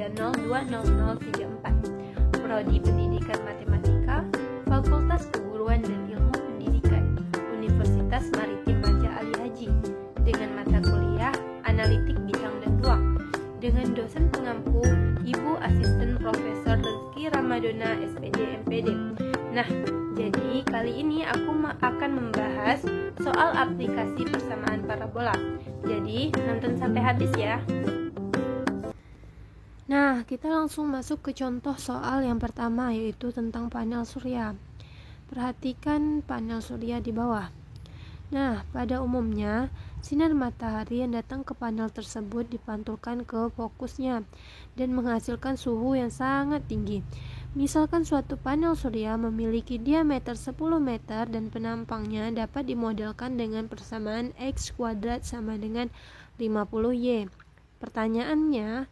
130200034. Prodi Pendidikan Matematika, Fakultas Keguruan dan Ilmu Pendidikan, Universitas Maritim Raja Ali Haji, dengan mata kuliah Analitik Bintang dan Ruang, dengan dosen pengampu Ibu Asisten Profesor Rezeki Ramadona SPD MPD. Nah, jadi kali ini aku akan membahas soal aplikasi persamaan parabola. Jadi nonton sampai habis ya. Nah, kita langsung masuk ke contoh soal yang pertama, yaitu tentang panel surya. Perhatikan panel surya di bawah. Nah, pada umumnya, sinar matahari yang datang ke panel tersebut dipantulkan ke fokusnya dan menghasilkan suhu yang sangat tinggi. Misalkan suatu panel surya memiliki diameter 10 meter dan penampangnya dapat dimodelkan dengan persamaan X kuadrat sama dengan 50Y. Pertanyaannya,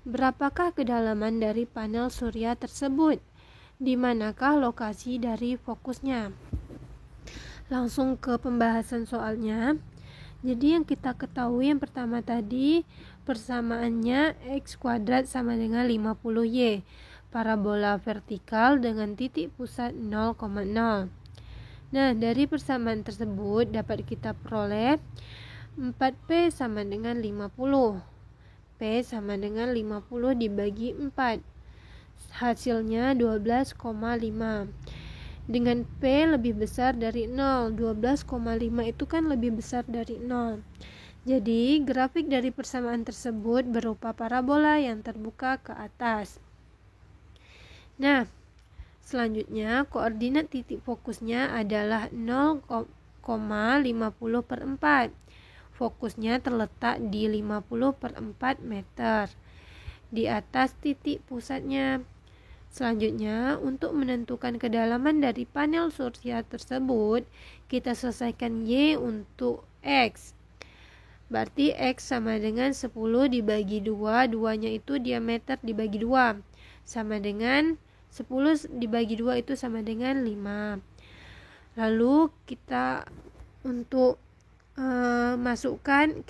berapakah kedalaman dari panel surya tersebut? Di manakah lokasi dari fokusnya? Langsung ke pembahasan soalnya. Jadi yang kita ketahui yang pertama tadi, persamaannya X kuadrat sama dengan 50Y. Parabola vertikal dengan titik pusat 0,0. Nah, dari persamaan tersebut dapat kita peroleh 4P sama dengan 50. P sama dengan 50 dibagi 4. Hasilnya 12,5. Dengan P lebih besar dari 0, 12,5 itu kan lebih besar dari 0. Jadi, grafik dari persamaan tersebut berupa parabola yang terbuka ke atas. Nah, selanjutnya koordinat titik fokusnya adalah 0,50/4. Fokusnya terletak di 50/4 meter di atas titik pusatnya. Selanjutnya, untuk menentukan kedalaman dari panel surya tersebut, kita selesaikan Y untuk X. Berarti X sama dengan 10 dibagi 2, 2-nya itu diameter dibagi 2. Sama dengan 10 dibagi 2 itu sama dengan 5. Lalu kita untuk masukkan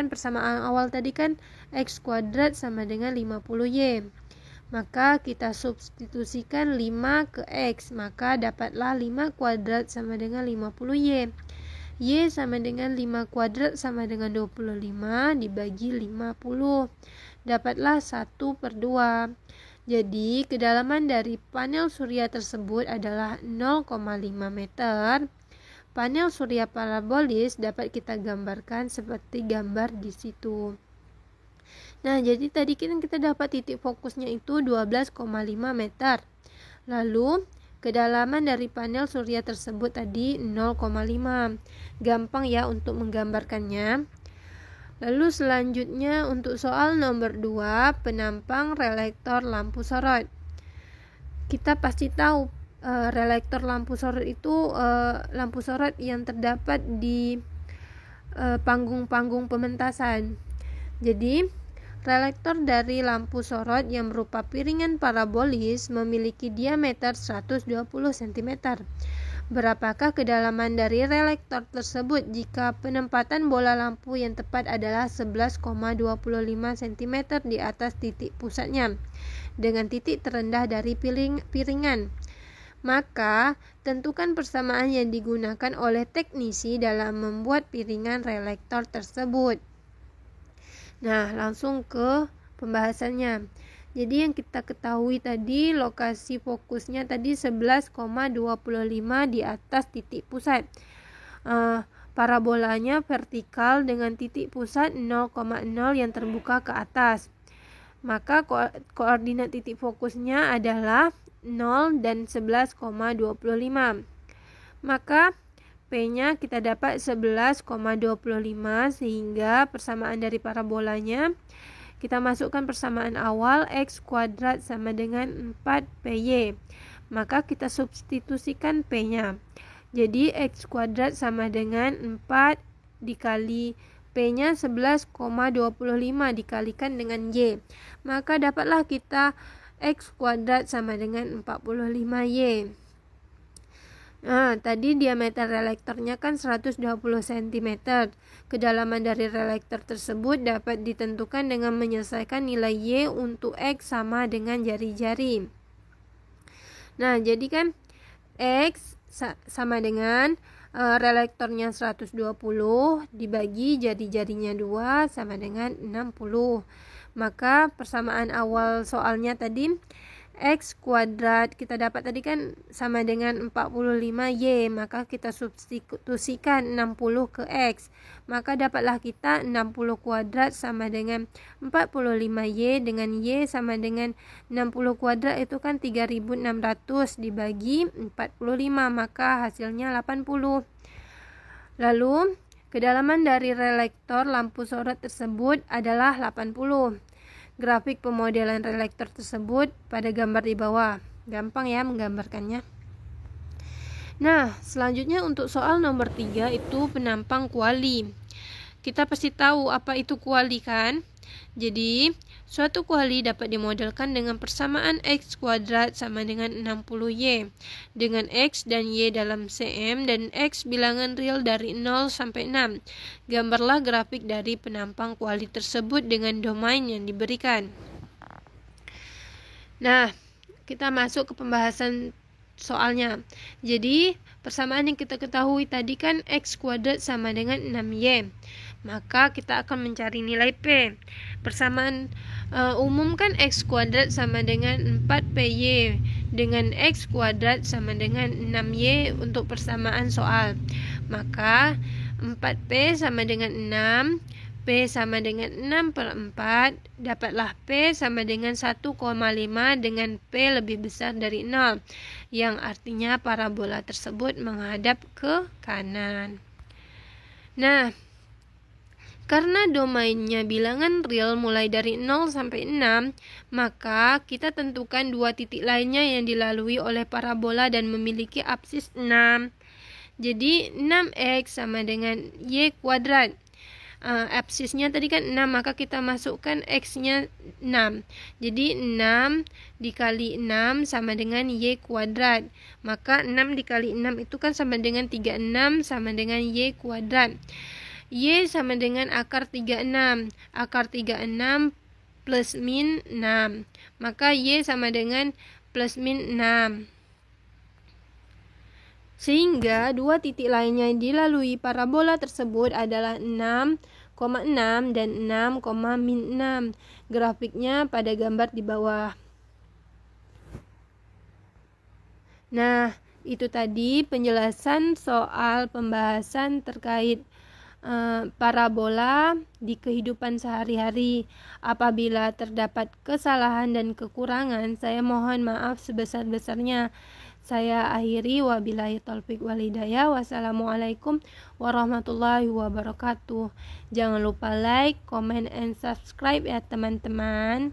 persamaan awal tadi kan X kuadrat sama dengan 50Y. Maka kita substitusikan 5 ke X, maka dapatlah 5 kuadrat sama dengan 50Y. Y sama dengan 5 kuadrat sama dengan 25 dibagi 50. Dapatlah 1/2. Jadi, kedalaman dari panel surya tersebut adalah 0,5 meter. Panel surya parabolis dapat kita gambarkan seperti gambar di situ. Nah, jadi tadi kita dapat titik fokusnya itu 12,5 meter. Lalu, kedalaman dari panel surya tersebut tadi 0,5. Gampang ya untuk menggambarkannya. Lalu selanjutnya untuk soal nomor 2, penampang relektor lampu sorot. Kita pasti tahu relektor lampu sorot itu lampu sorot yang terdapat di panggung-panggung pementasan. Jadi, relektor dari lampu sorot yang berupa piringan parabolis memiliki diameter 120 cm. Berapakah kedalaman dari relektor tersebut jika penempatan bola lampu yang tepat adalah 11,25 cm di atas titik pusatnya dengan titik terendah dari piringan? Maka, tentukan persamaan yang digunakan oleh teknisi dalam membuat piringan relektor tersebut. Nah, langsung ke pembahasannya. Jadi yang kita ketahui tadi lokasi fokusnya tadi 11,25 di atas titik pusat. Parabolanya vertikal dengan titik pusat 0,0 yang terbuka ke atas. Maka koordinat titik fokusnya adalah 0 dan 11,25. Maka P-nya kita dapat 11,25 sehingga persamaan dari parabolanya kita masukkan persamaan awal X kuadrat sama dengan 4PY. Maka kita substitusikan P-nya. Jadi X kuadrat sama dengan 4 dikali P-nya 11,25 dikalikan dengan Y. Maka dapatlah kita X kuadrat sama dengan 45Y. Tadi diameter relektornya kan 120 cm. Kedalaman dari relektor tersebut dapat ditentukan dengan menyelesaikan nilai Y untuk X sama dengan jari-jari. Nah, jadi kan X sama dengan relektornya 120 dibagi jari-jarinya 2 sama dengan 60. Maka persamaan awal soalnya tadi X kuadrat kita dapat tadi kan sama dengan 45Y, maka kita substitusikan 60 ke X, maka dapatlah kita 60 kuadrat sama dengan 45Y dengan Y sama dengan 60 kuadrat itu kan 3600 dibagi 45, maka hasilnya 80. Lalu kedalaman dari relektor lampu sorot tersebut adalah 80. Grafik pemodelan relektor tersebut pada gambar di bawah. Gampang ya menggambarkannya. Nah, selanjutnya untuk soal nomor 3 itu penampang kuali. Kita pasti tahu apa itu kuali kan? Jadi, suatu kuali dapat dimodelkan dengan persamaan X kuadrat sama dengan 60Y, dengan X dan Y dalam cm dan X bilangan real dari 0 sampai 6. Gambarlah grafik dari penampang kuali tersebut dengan domain yang diberikan. Nah, kita masuk ke pembahasan soalnya. Jadi, persamaan yang kita ketahui tadi kan X kuadrat sama dengan 6Y. Maka kita akan mencari nilai P. Persamaan umum kan X kuadrat sama dengan 4PY dengan X kuadrat sama dengan 6Y untuk persamaan soal. Maka 4P sama dengan 6, P sama dengan 6 per 4, dapatlah P sama dengan 1,5 dengan P lebih besar dari 0, yang artinya parabola tersebut menghadap ke kanan. Nah, karena domainnya bilangan real mulai dari 0 sampai 6, maka kita tentukan dua titik lainnya yang dilalui oleh parabola dan memiliki apsis 6. Jadi 6X sama dengan Y kuadrat. Apsisnya tadi kan 6, maka kita masukkan X-nya 6. Jadi 6 dikali 6 sama dengan Y kuadrat. Maka 6 dikali 6 itu kan sama dengan 36 sama dengan Y kuadrat. Y sama dengan akar 36. Akar 36 plus min 6. Maka Y sama dengan plus min 6. Sehingga dua titik lainnya yang dilalui parabola tersebut adalah 6,6 dan 6,min 6. Grafiknya pada gambar di bawah. Nah, itu tadi penjelasan soal pembahasan terkait parabola di kehidupan sehari-hari. Apabila terdapat kesalahan dan kekurangan, saya mohon maaf sebesar-besarnya. Saya akhiri, wabillahi taufik wal hidayah. Wassalamualaikum warahmatullahi wabarakatuh. Jangan lupa like, comment, and subscribe ya teman-teman.